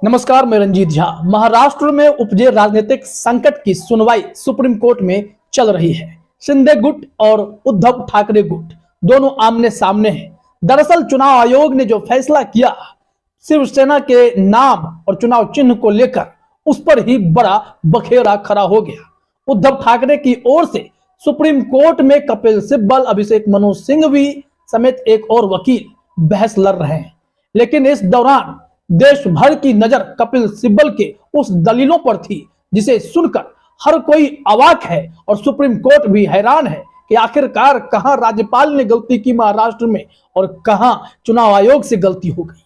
नमस्कार, मैं रंजीत झा। महाराष्ट्र में उपजे राजनीतिक संकट की सुनवाई सुप्रीम कोर्ट में चल रही है। शिंदे गुट और उद्धव ठाकरे गुट दोनों आमने सामने हैं। दरअसल चुनाव आयोग ने जो फैसला किया शिवसेना के नाम और चुनाव चिन्ह को लेकर, उस पर ही बड़ा बखेड़ा खड़ा हो गया। उद्धव ठाकरे की ओर से सुप्रीम कोर्ट में कपिल सिब्बल, अभिषेक मनु सिंघवी समेत एक और वकील बहस लड़ रहे हैं। लेकिन इस दौरान देश भर की नजर कपिल सिब्बल के उस दलीलों पर थी जिसे सुनकर हर कोई अवाक है और सुप्रीम कोर्ट भी हैरान है कि आखिरकार कहां राज्यपाल ने गलती की महाराष्ट्र में और कहां चुनाव आयोग से गलती हो गई।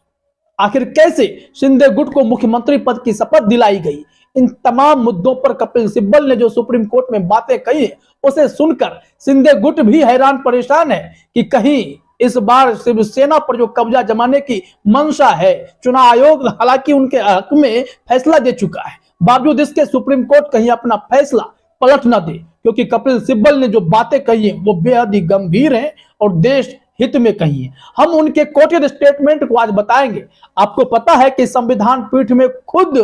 आखिर कैसे शिंदे गुट को मुख्यमंत्री पद की शपथ दिलाई गई। इन तमाम मुद्दों पर कपिल सिब्बल ने जो सुप्रीम कोर्ट में बातें कही है, उसे सुनकर शिंदे गुट भी हैरान परेशान है कि कहीं इस बार शिवसेना पर जो कब्जा जमाने की मंशा है, चुनाव आयोग हालांकि उनके हक में फैसला दे चुका है, बावजूद इसके सुप्रीम कोर्ट कहीं अपना फैसला पलट ना दे, क्योंकि कपिल सिब्बल ने जो बातें कही है वो बेहद ही गंभीर हैं और देश हित में कही है। हम उनके कोर्टेड स्टेटमेंट को आज बताएंगे। आपको पता है कि संविधान पीठ में खुद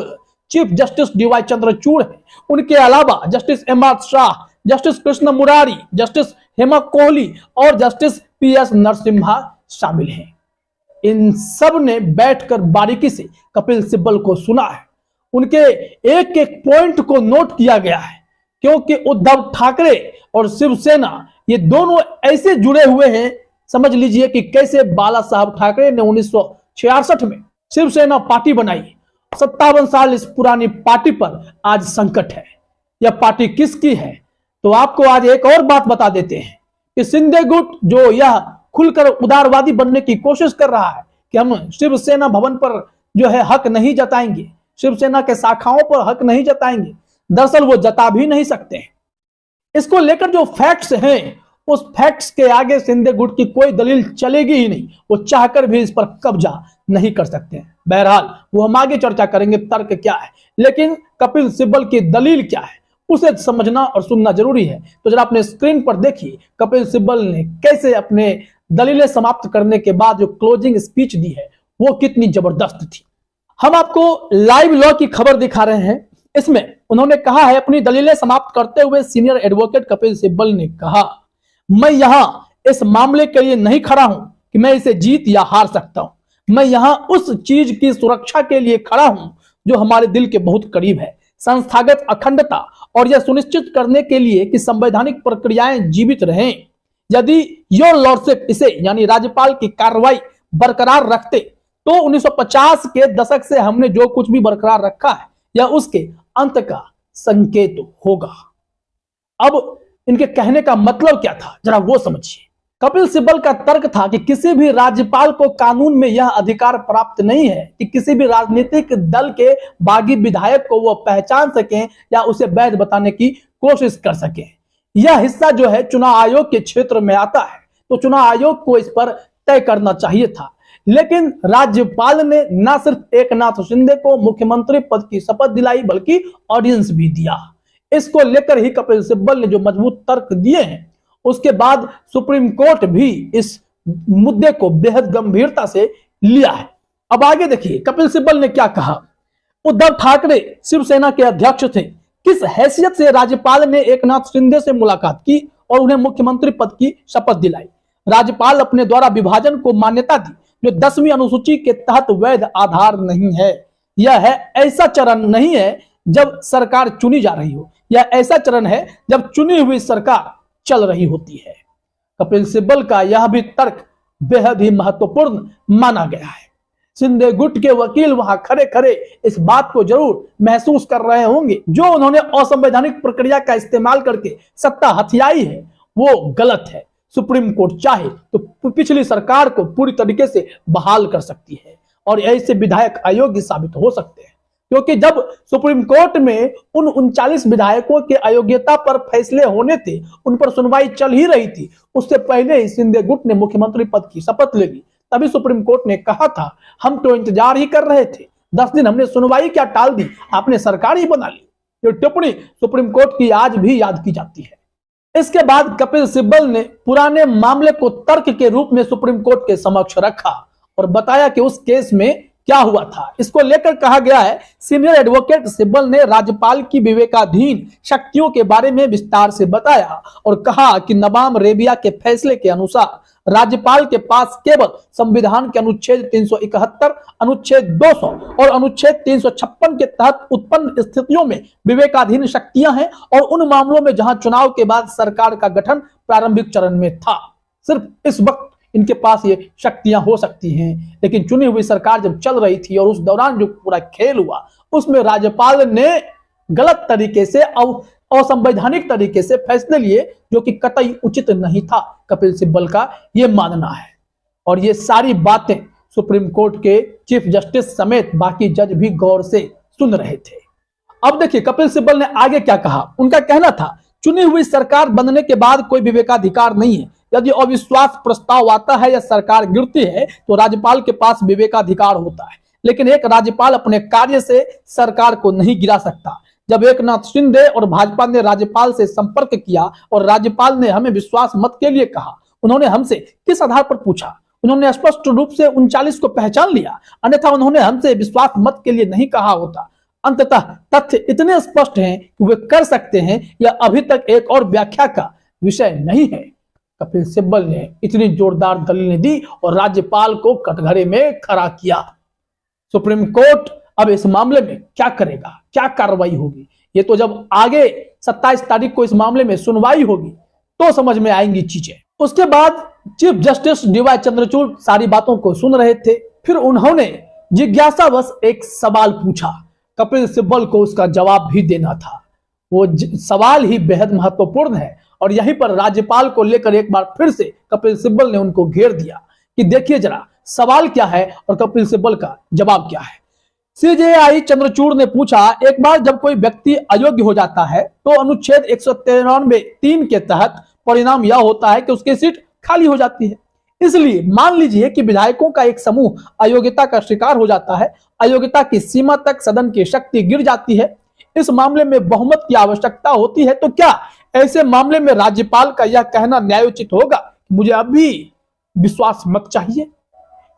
चीफ जस्टिस डीवाई चंद्रचूड़ है, उनके अलावा justice MR. Shah, justice Krishna Murari, justice Hema Kohli और जस्टिस पी.एस. नरसिम्हा शामिल हैं। इन सब ने बैठकर बारीकी से कपिल सिब्बल को सुना है। उनके एक एक पॉइंट को नोट किया गया है, क्योंकि उद्धव ठाकरे और शिवसेना ये दोनों ऐसे जुड़े हुए हैं। समझ लीजिए कि कैसे बाला साहब ठाकरे ने 1966 में शिवसेना पार्टी बनाई। 57 साल इस पुरानी पार्टी पर आज संकट है। यह पार्टी किसकी है, तो आपको आज एक और बात बता देते हैं कि शिंदे गुट जो यह खुलकर उदारवादी बनने की कोशिश कर रहा है कि हम शिवसेना भवन पर जो है हक नहीं जताएंगे, शिवसेना के शाखाओं पर हक नहीं जताएंगे, दरअसल वो जता भी नहीं सकते हैं। इसको लेकर जो फैक्ट्स हैं, उस फैक्ट्स के आगे शिंदे गुट की कोई दलील चलेगी ही नहीं। वो चाहकर भी इस पर कब्जा नहीं कर सकते हैं। बहरहाल वो हम आगे चर्चा करेंगे तर्क क्या है, लेकिन कपिल सिब्बल की दलील क्या है उसे समझना और सुनना जरूरी है। तो जरा अपने स्क्रीन पर देखिए कपिल सिब्बल ने कैसे अपने दलीलें समाप्त करने के बाद जो क्लोजिंग स्पीच दी है वो कितनी जबरदस्त थी। हम आपको लाइव लॉ की खबर दिखा रहे हैं। इसमें उन्होंने कहा है, अपनी दलीलें समाप्त करते हुए सीनियर एडवोकेट कपिल सिब्बल ने कहा, मैं यहां इस मामले के लिए नहीं खड़ा हूं कि मैं इसे जीत या हार सकता हूं। मैं यहां उस चीज की सुरक्षा के लिए खड़ा हूं जो हमारे दिल के बहुत करीब है, संस्थागत अखंडता, और यह सुनिश्चित करने के लिए कि संवैधानिक प्रक्रियाएं जीवित रहें। यदि योर लॉर्डशिप इसे यानी राज्यपाल की कार्रवाई बरकरार रखते तो 1950 के दशक से हमने जो कुछ भी बरकरार रखा है यह उसके अंत का संकेत होगा। अब इनके कहने का मतलब क्या था, जरा वो समझिए। कपिल सिब्बल का तर्क था कि किसी भी राज्यपाल को कानून में यह अधिकार प्राप्त नहीं है कि किसी भी राजनीतिक दल के बागी विधायक को वो पहचान सकें या उसे वैध बताने की कोशिश कर सकें। यह हिस्सा जो है चुनाव आयोग के क्षेत्र में आता है, तो चुनाव आयोग को इस पर तय करना चाहिए था। लेकिन राज्यपाल ने न सिर्फ एकनाथ शिंदे को मुख्यमंत्री पद की शपथ दिलाई बल्कि ऑडियंस भी दिया। इसको लेकर ही कपिल सिब्बल ने जो मजबूत तर्क दिए हैं, उसके बाद सुप्रीम कोर्ट भी इस मुद्दे को बेहद गंभीरता से लिया है। अब आगे देखिए कपिल सिब्बल ने क्या कहा। उद्धव ठाकरे शिवसेना के अध्यक्ष थे। किस हैसियत से राज्यपाल ने एकनाथ शिंदे से मुलाकात की और उन्हें मुख्यमंत्री पद की शपथ दिलाई। राज्यपाल अपने द्वारा विभाजन को मान्यता दी जो 10वीं अनुसूची के तहत वैध आधार नहीं है। यह है ऐसा चरण नहीं है जब सरकार चुनी जा रही हो, यह ऐसा चरण है जब चुनी हुई सरकार चल रही होती है। कपिल सिब्बल का यह भी तर्क बेहद ही महत्वपूर्ण माना गया है। शिंदे गुट के वकील वहां खड़े खड़े इस बात को जरूर महसूस कर रहे होंगे, जो उन्होंने असंवैधानिक प्रक्रिया का इस्तेमाल करके सत्ता हथियाई है वो गलत है। सुप्रीम कोर्ट चाहे तो पिछली सरकार को पूरी तरीके से बहाल कर सकती है और ऐसे विधायक अयोग्य साबित हो सकते हैं, क्योंकि जब सुप्रीम कोर्ट में उन 39 विधायकों के अयोग्यता पर फैसले होने थे, उन पर सुनवाई चल ही रही थी, उससे पहले ही शिंदे गुट ने मुख्यमंत्री पद की शपथ ले ली। तभी सुप्रीम कोर्ट ने कहा था, हम तो इंतजार ही कर रहे थे, 10 दिन हमने सुनवाई क्या टाल दी, आपने सरकार ही बना ली। ये टिप्पणी सुप्रीम कोर्ट की आज भी याद की जाती है। इसके बाद कपिल सिब्बल ने पुराने मामले को तर्क के रूप में सुप्रीम कोर्ट के समक्ष रखा और बताया कि उस केस में क्या हुआ था, इसको लेकर कहा गया है सीनियर एडवोकेट सिब्बल ने राज्यपाल की विवेकाधीन शक्तियों के बारे में विस्तार से बताया और कहा कि नबाम रेबिया के फैसले के अनुसार राज्यपाल के पास केवल संविधान के अनुच्छेद 371, अनुच्छेद 200 और अनुच्छेद 356 के तहत उत्पन्न स्थितियों में विवेकाधीन शक्तियां हैं और उन मामलों में जहां चुनाव के बाद सरकार का गठन प्रारंभिक चरण में था। सिर्फ इस वक्त इनके पास ये शक्तियां हो सकती हैं, लेकिन चुनी हुई सरकार जब चल रही थी और उस दौरान जो पूरा खेल हुआ उसमें राज्यपाल ने गलत तरीके से असंवैधानिक तरीके से फैसले लिए, जो कि कतई उचित नहीं था। कपिल सिब्बल का यह मानना है और ये सारी बातें सुप्रीम कोर्ट के चीफ जस्टिस समेत बाकी जज भी गौर से सुन रहे थे। अब देखिए कपिल सिब्बल ने आगे क्या कहा। उनका कहना था, चुनी हुई सरकार बनने के बाद कोई विवेकाधिकार नहीं है। यदि अविश्वास प्रस्ताव आता है या सरकार गिरती है तो राज्यपाल के पास विवेकाधिकार होता है, लेकिन एक राज्यपाल अपने कार्य से सरकार को नहीं गिरा सकता। जब एकनाथ शिंदे और भाजपा ने राज्यपाल से संपर्क किया और राज्यपाल ने हमें विश्वास मत के लिए कहा, उन्होंने हमसे किस आधार पर पूछा? उन्होंने स्पष्ट रूप से 39 को पहचान लिया, अन्यथा उन्होंने हमसे विश्वास मत के लिए नहीं कहा होता। अंततः तथ्य इतने स्पष्ट हैं कि वे कर सकते हैं, यह अभी तक एक और व्याख्या का विषय नहीं है। कपिल सिब्बल ने इतनी जोरदार दलीलें दी और राज्यपाल को कटघरे में खड़ा किया। सुप्रीम कोर्ट अब इस मामले में क्या करेगा, क्या कार्रवाई होगी, ये तो जब आगे 27 तारीख को इस मामले में सुनवाई होगी तो समझ में आएंगी चीजें। उसके बाद चीफ जस्टिस डीवाई चंद्रचूड़ सारी बातों को सुन रहे थे। फिर उन्होंने जिज्ञासावश एक सवाल पूछा। कपिल सिब्बल को उसका जवाब भी देना था। वो सवाल ही बेहद महत्वपूर्ण है और यहीं पर राज्यपाल को लेकर एक बार फिर से कपिल सिब्बल ने उनको घेर दिया कि देखिए जरा सवाल क्या है और कपिल सिब्बल का जवाब क्या है। सीजेआई चंद्रचूड़ ने पूछा, एक बार जब कोई व्यक्ति अयोग्य हो जाता है तो अनुच्छेद 193(3) के तहत परिणाम यह होता है कि उसकी सीट खाली हो जाती है। इसलिए मान लीजिए कि विधायकों का एक समूह अयोग्यता का शिकार हो जाता है, अयोग्यता की सीमा तक सदन की शक्ति गिर जाती है, इस मामले में बहुमत की आवश्यकता होती है, तो क्या ऐसे मामले में राज्यपाल का यह कहना न्यायोचित होगा मुझे अभी विश्वास मत चाहिए?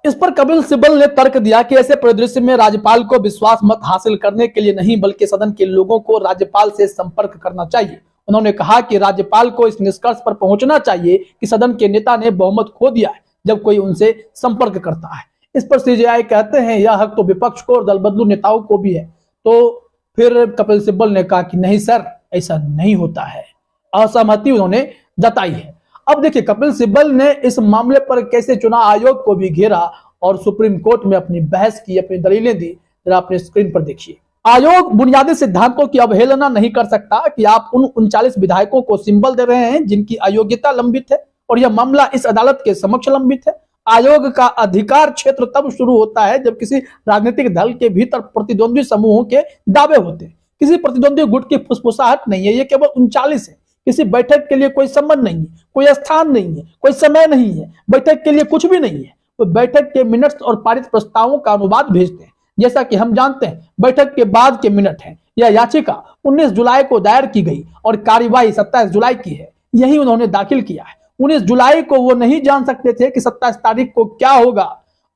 इस पर कपिल सिब्बल ने तर्क दिया कि ऐसे परिदृश्य में राज्यपाल को विश्वास मत हासिल करने के लिए नहीं बल्कि सदन के लोगों को राज्यपाल से संपर्क करना चाहिए। उन्होंने कहा कि राज्यपाल को इस निष्कर्ष पर पहुंचना चाहिए कि सदन के नेता ने बहुमत खो दिया है जब कोई उनसे संपर्क करता है। इस पर सीजेआई कहते हैं यह हक तो विपक्ष को और दल बदलू नेताओं को भी है। तो फिर कपिल सिब्बल ने कहा कि नहीं सर, ऐसा नहीं होता है। असहमति उन्होंने जताई है। अब देखिए कपिल सिब्बल ने इस मामले पर कैसे चुनाव आयोग को भी घेरा और सुप्रीम कोर्ट में अपनी बहस की, अपनी दलीलें दी। जरा अपने स्क्रीन पर देखिए। आयोग बुनियादी सिद्धांतों की अवहेलना नहीं कर सकता कि आप उन 39 विधायकों को सिंबल दे रहे हैं जिनकी अयोग्यता लंबित है और यह मामला इस अदालत के समक्ष लंबित है। आयोग का अधिकार क्षेत्र तब शुरू होता है जब किसी राजनीतिक दल के भीतर प्रतिद्वंदी समूहों के दावे होते हैं। किसी प्रतिद्वंदी गुट की फुसफुसाहट नहीं है, ये केवल 39 है। किसी बैठक के लिए कोई संबंध नहीं है, कोई स्थान नहीं है, कोई समय नहीं है, बैठक के लिए कुछ भी नहीं है। वो बैठक के मिनट्स और पारित प्रस्तावों का अनुवाद भेजते हैं। जैसा कि हम जानते हैं बैठक के बाद के मिनट है। यह याचिका 19 जुलाई को दायर की गई और कार्यवाही 27 जुलाई की है। यही उन्होंने दाखिल किया है। 19 जुलाई को वो नहीं जान सकते थे कि 27 तारीख को क्या होगा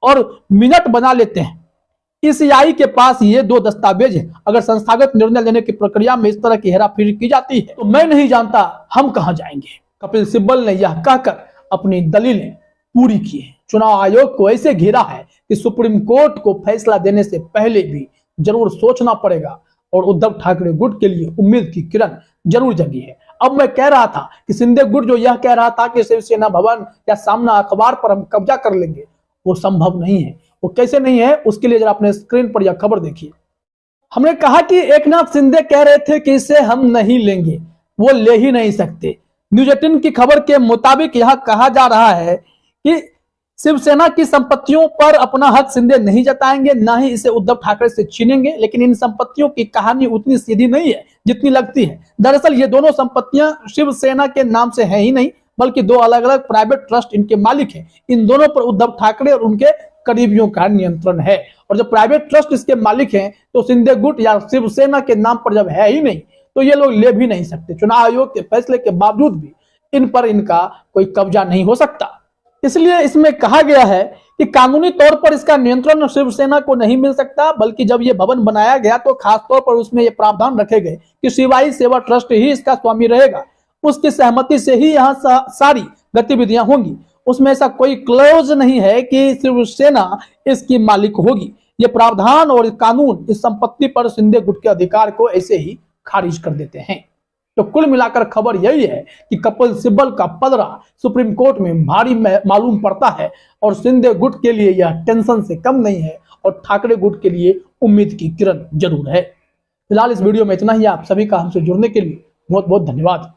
और मिनट बना लेते हैं। ईसीआई के पास ये दो दस्तावेज है। अगर संस्थागत निर्णय लेने की प्रक्रिया में इस तरह की हेराफेरी की जाती है तो मैं नहीं जानता हम कहां जाएंगे। कपिल सिब्बल ने यह कहकर अपनी दलीलें पूरी की है। चुनाव आयोग को ऐसे घेरा है कि सुप्रीम कोर्ट को फैसला देने से पहले भी जरूर सोचना पड़ेगा और उद्धव ठाकरे गुट के लिए उम्मीद की किरण जरूर जगी है। अब मैं कह रहा था कि शिंदे गुट जो यह कह रहा था कि शिवसेना भवन या सामना अखबार पर हम कब्जा कर लेंगे, वो संभव नहीं है। वो कैसे नहीं है उसके लिए जरा अपने स्क्रीन पर यह खबर देखिए। हमने कहा कि एकनाथ शिंदे कह रहे थे कि इसे हम नहीं लेंगे, वो ले ही नहीं सकते। न्यूज 18 की खबर के मुताबिक यह कहा जा रहा है कि शिवसेना की संपत्तियों पर अपना हक शिंदे नहीं जताएंगे, ना ही इसे उद्धव ठाकरे से छीनेंगे। लेकिन इन संपत्तियों की कहानी उतनी सीधी नहीं है जितनी लगती है। दरअसल ये दोनों संपत्तियां शिवसेना के नाम से है ही नहीं, बल्कि दो अलग अलग प्राइवेट ट्रस्ट इनके मालिक हैं। इन दोनों पर उद्धव ठाकरे और उनके करीबियों का नियंत्रण है और जब प्राइवेट ट्रस्ट इसके मालिक हैं तो शिंदे गुट या शिवसेना के नाम पर जब है ही नहीं तो ये लोग ले भी नहीं सकते। चुनाव आयोग के फैसले के बावजूद भी इन पर इनका कोई कब्जा नहीं हो सकता। इसलिए इसमें कहा गया है कि कानूनी तौर पर इसका नियंत्रण शिवसेना को नहीं मिल सकता, बल्कि जब ये भवन बनाया गया तो खास तौर पर उसमें ये प्रावधान रखे गए कि शिवाई सेवा ट्रस्ट ही इसका स्वामी रहेगा, उसकी सहमति से ही यहाँ सारी गतिविधियां होंगी। उसमें ऐसा कोई क्लोज नहीं है कि शिवसेना इसकी मालिक होगी। ये प्रावधान और कानून इस संपत्ति पर शिंदे गुट के अधिकार को ऐसे ही खारिज कर देते हैं। तो कुल मिलाकर खबर यही है कि कपिल सिब्बल का पलड़ा सुप्रीम कोर्ट में भारी मालूम पड़ता है और शिंदे गुट के लिए यह टेंशन से कम नहीं है और ठाकरे गुट के लिए उम्मीद की किरण जरूर है। फिलहाल इस वीडियो में इतना ही। आप सभी का हमसे जुड़ने के लिए बहुत बहुत धन्यवाद।